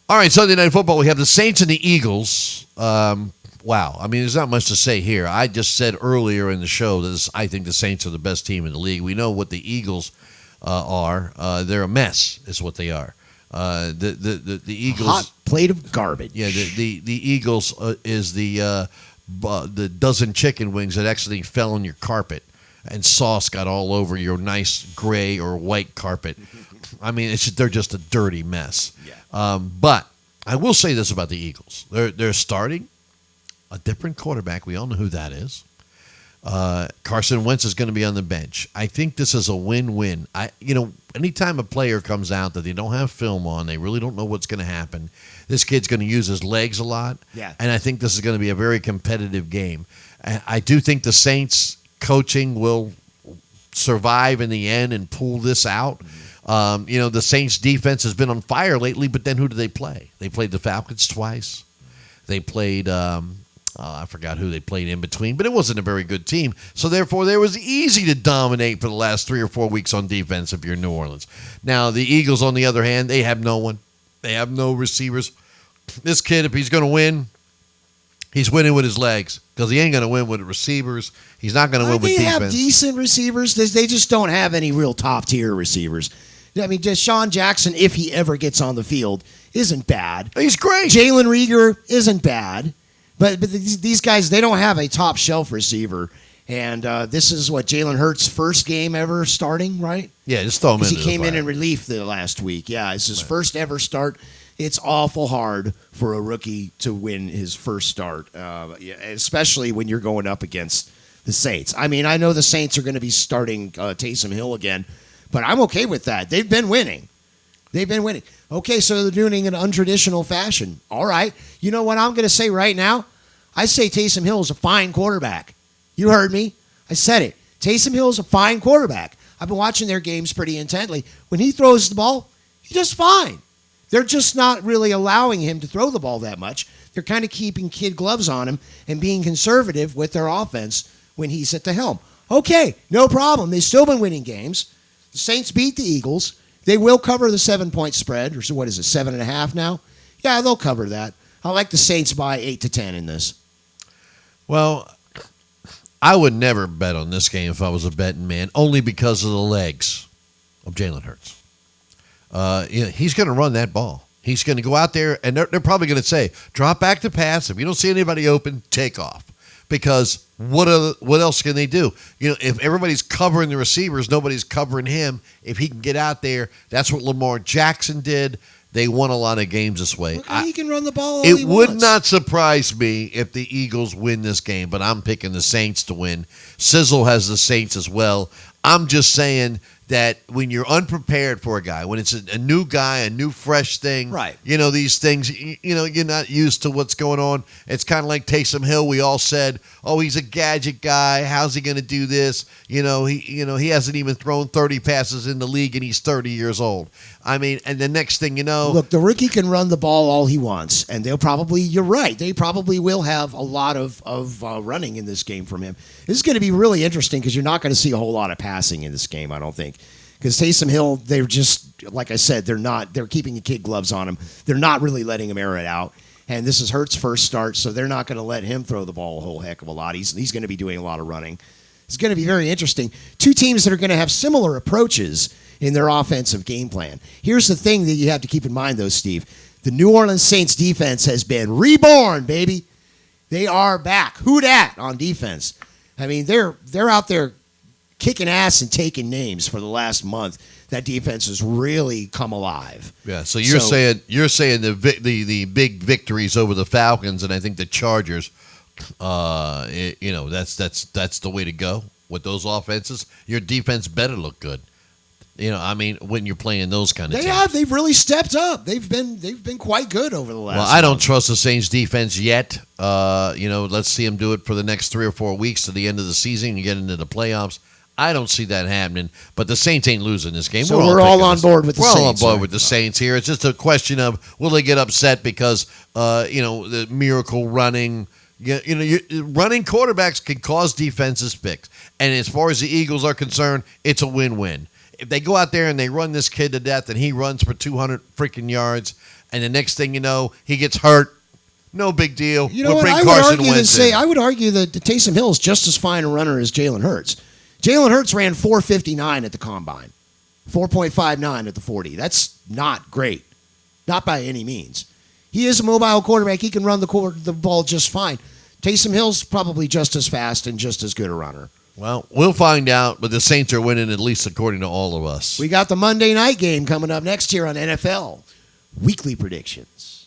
All right, Sunday Night Football. We have the Saints and the Eagles. Wow. I mean, there's not much to say here. I just said earlier in the show that I think the Saints are the best team in the league. We know what the Eagles are. They're a mess, is what they are. The Eagles. Hot plate of garbage. Yeah, the Eagles is the dozen chicken wings that actually fell on your carpet and sauce got all over your nice gray or white carpet. I mean, they're just a dirty mess. Yeah. But I will say this about the Eagles: they're starting a different quarterback. We all know who that is. Carson Wentz is going to be on the bench. I think this is a win-win. Anytime a player comes out that they don't have film on, they really don't know what's going to happen. This kid's going to use his legs a lot. Yeah. And I think this is going to be a very competitive game. I do think the Saints coaching will survive in the end and pull this out. The Saints defense has been on fire lately, but then who do they play? They played the Falcons twice. They played, I forgot who they played in between, but it wasn't a very good team. So therefore, it was easy to dominate for the last 3 or 4 weeks on defense if you're New Orleans. Now, the Eagles, on the other hand, they have no one. They have no receivers. This kid, if he's going to win, he's winning with his legs because he ain't going to win with receivers. He's not going to win with defense. They have decent receivers. They just don't have any real top-tier receivers. I mean, Deshaun Jackson, if he ever gets on the field, isn't bad. He's great. Jalen Reagor isn't bad. But these guys, they don't have a top-shelf receiver. And this is what, Jalen Hurts' first game ever starting, right? Yeah, just throw him in. He came in relief the last week. Yeah, it's his first ever start. It's awful hard for a rookie to win his first start, especially when you're going up against the Saints. I mean, I know the Saints are going to be starting Taysom Hill again, but I'm okay with that. They've been winning. Okay, so they're doing it in an untraditional fashion. All right. You know what I'm going to say right now? I say Taysom Hill is a fine quarterback. You heard me. I said it. Taysom Hill is a fine quarterback. I've been watching their games pretty intently. When he throws the ball, he does fine. They're just not really allowing him to throw the ball that much. They're kind of keeping kid gloves on him and being conservative with their offense when he's at the helm. Okay, no problem. They've still been winning games. The Saints beat the Eagles. They will cover the 7-point spread, or so what is it, 7.5 now? Yeah, they'll cover that. I like the Saints by 8 to 10 in this. Well, I would never bet on this game if I was a betting man, only because of the legs of Jalen Hurts. He's going to run that ball. He's going to go out there, and they're probably going to say, drop back to pass. If you don't see anybody open, take off. Because what else can they do? If everybody's covering the receivers, nobody's covering him. If he can get out there, that's what Lamar Jackson did. They won a lot of games this way. Okay, he can run the ball all It he would wants. not surprise me if the Eagles win this game, but I'm picking the Saints to win. Sizzle has the Saints as well. I'm just saying that when you're unprepared for a guy, when it's a new guy, a new fresh thing, right? These things, you're not used to what's going on. It's kind of like Taysom Hill. We all said, "Oh, he's a gadget guy. How's he going to do this?" He hasn't even thrown 30 passes in the league, and he's 30 years old. I mean, and the next thing you know, look, the rookie can run the ball all he wants, and you're right, they probably will have a lot of running in this game from him. This is going to be really interesting because you're not going to see a whole lot of passing in this game, I don't think. Because Taysom Hill, they're just, like I said, they're keeping the kid gloves on him. They're not really letting him air it out. And this is Hurts' first start, so they're not going to let him throw the ball a whole heck of a lot. He's going to be doing a lot of running. It's going to be very interesting. Two teams that are going to have similar approaches in their offensive game plan. Here's the thing that you have to keep in mind, though, Steve. The New Orleans Saints defense has been reborn, baby. They are back. Who dat on defense? I mean, they're out there kicking ass and taking names for the last month. That defense has really come alive. Yeah. So you're saying the big victories over the Falcons, and I think the Chargers. That's the way to go with those offenses. Your defense better look good. When you're playing those kind of teams. They've really stepped up. They've been quite good over the last. Well, I don't trust the Saints defense yet. Let's see them do it for the next 3 or 4 weeks to the end of the season. You get into the playoffs. I don't see that happening, but the Saints ain't losing this game. So we're all on board with the Saints. We're all on board with the Saints here. It's just a question of will they get upset because the miracle running. Running quarterbacks can cause defenses picks. And as far as the Eagles are concerned, it's a win-win. if they go out there and they run this kid to death and he runs for 200 freaking yards, and the next thing you know, he gets hurt, no big deal. You know We'll what? bring I would Carson argue Wentz that in. I would argue that Taysom Hill is just as fine a runner as Jalen Hurts. Jalen Hurts ran 4.59 at the combine, 4.59 at the 40. That's not great, not by any means. He is a mobile quarterback. He can run the ball just fine. Taysom Hill's probably just as fast and just as good a runner. Well, we'll find out, but the Saints are winning, at least according to all of us. We got the Monday night game coming up next year on NFL Weekly Predictions.